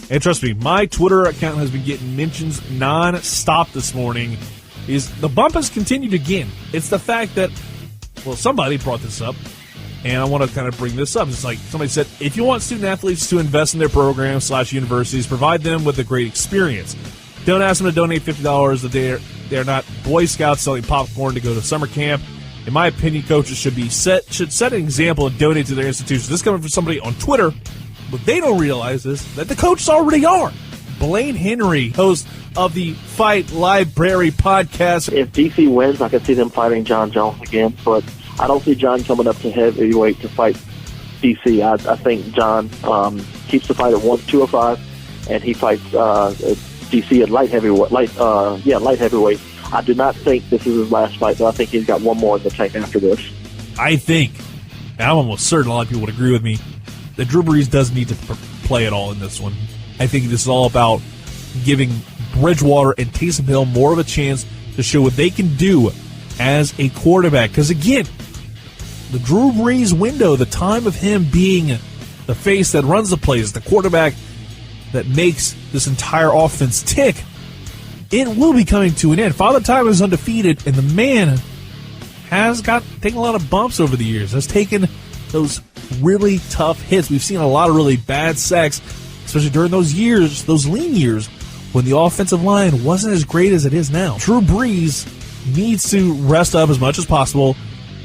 And trust me, my Twitter account has been getting mentions non-stop this morning. The bump has continued again. It's the fact that, well, somebody brought this up, and I want to kind of bring this up. It's like somebody said, if you want student-athletes to invest in their programs / universities, provide them with a great experience. Don't ask them to donate $50 that they're not Boy Scouts selling popcorn to go to summer camp. In my opinion, coaches should set an example and donate to their institutions. This coming from somebody on Twitter. What they don't realize is that the coaches already are. Blaine Henry, host of the FightLibrary podcast. If DC wins, I can see them fighting John Jones again, but I don't see John coming up to heavyweight to fight DC. I think John keeps the fight at 205, and he fights DC at light heavyweight. I do not think this is his last fight, but I think he's got one more in the tank after this. I think, and I'm almost certain a lot of people would agree with me, that Drew Brees does need to play it all in this one. I think this is all about giving Bridgewater and Taysom Hill more of a chance to show what they can do as a quarterback. Because, again, the Drew Brees window, the time of him being the face that runs the plays, the quarterback that makes this entire offense tick, it will be coming to an end. Father Time is undefeated, and the man has taken a lot of bumps over the years, has taken those really tough hits. We've seen a lot of really bad sacks, especially during those years, those lean years, when the offensive line wasn't as great as it is now. Drew Brees needs to rest up as much as possible,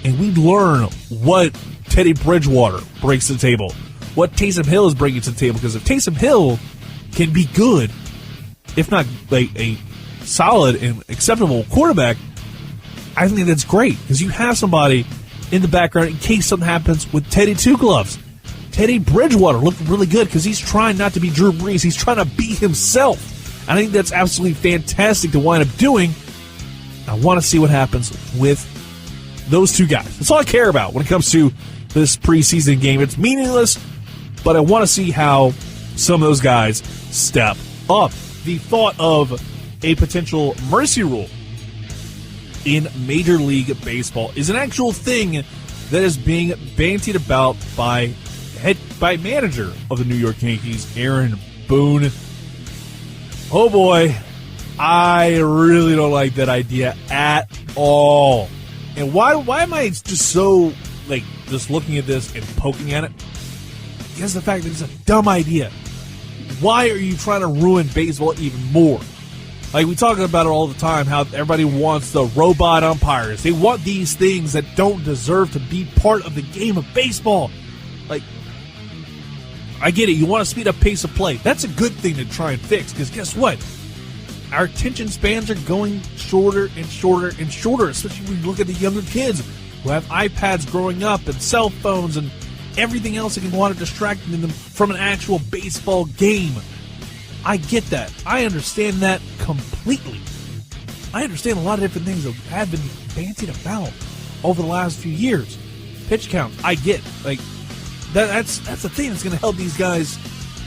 and we learn what Teddy Bridgewater brings to the table, what Taysom Hill is bringing to the table, because if Taysom Hill can be good, if not like a solid and acceptable quarterback, I think that's great, because you have somebody in the background in case something happens with Teddy Two Gloves. Teddy Bridgewater looked really good because he's trying not to be Drew Brees. He's trying to be himself. I think that's absolutely fantastic to wind up doing. I want to see what happens with those two guys. That's all I care about when it comes to this preseason game. It's meaningless, but I want to see how some of those guys step up. The thought of a potential mercy rule in Major League Baseball is an actual thing that is being bantied about by manager of the New York Yankees, Aaron Boone. Oh boy, I really don't like that idea at all. And why am I just so just looking at this and poking at it? Because the fact that it's a dumb idea. Why are you trying to ruin baseball even more? We talk about it all the time, how everybody wants the robot umpires. They want these things that don't deserve to be part of the game of baseball. I get it. You want to speed up pace of play. That's a good thing to try and fix, because guess what? Our attention spans are going shorter and shorter and shorter, especially when you look at the younger kids who have iPads growing up and cell phones and everything else that can want to distract them from an actual baseball game. I get that. I understand that completely. I understand a lot of different things that have been bantied about over the last few years. Pitch count, I get. That's the thing that's going to help these guys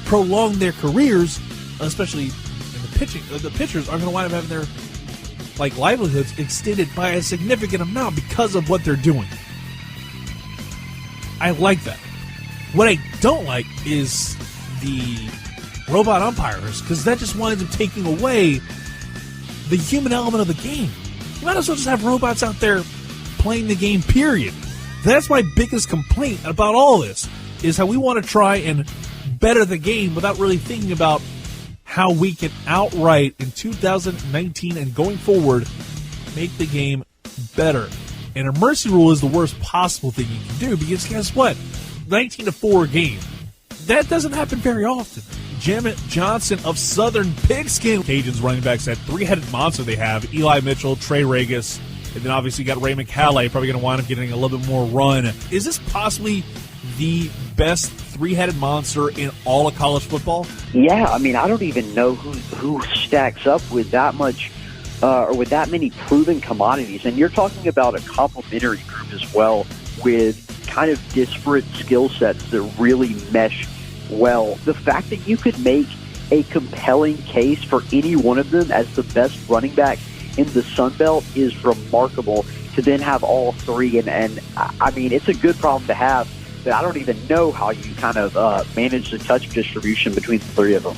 prolong their careers, especially in the pitching. The pitchers are going to wind up having their livelihoods extended by a significant amount because of what they're doing. I like that. What I don't like is the robot umpires, because that just winds up taking away the human element of the game. You might as well just have robots out there playing the game, period. That's my biggest complaint about all this, is how we want to try and better the game without really thinking about how we can outright in 2019 and going forward make the game better. And a mercy rule is the worst possible thing you can do, because guess what? 19-4 game. That doesn't happen very often. Jamet Johnson of Southern Pigskin. Cajuns running backs, that three-headed monster they have. Eli Mitchell, Trey Regis, and then obviously you got Ray McCalley, probably going to wind up getting a little bit more run. Is this possibly the best three-headed monster in all of college football? Yeah, I don't even know who stacks up with that much or with that many proven commodities. And you're talking about a complementary group as well, with kind of disparate skill sets that really mesh well. The fact that you could make a compelling case for any one of them as the best running back in the Sun Belt is remarkable, to then have all three. And it's a good problem to have, but I don't even know how you kind of manage the touch distribution between the three of them.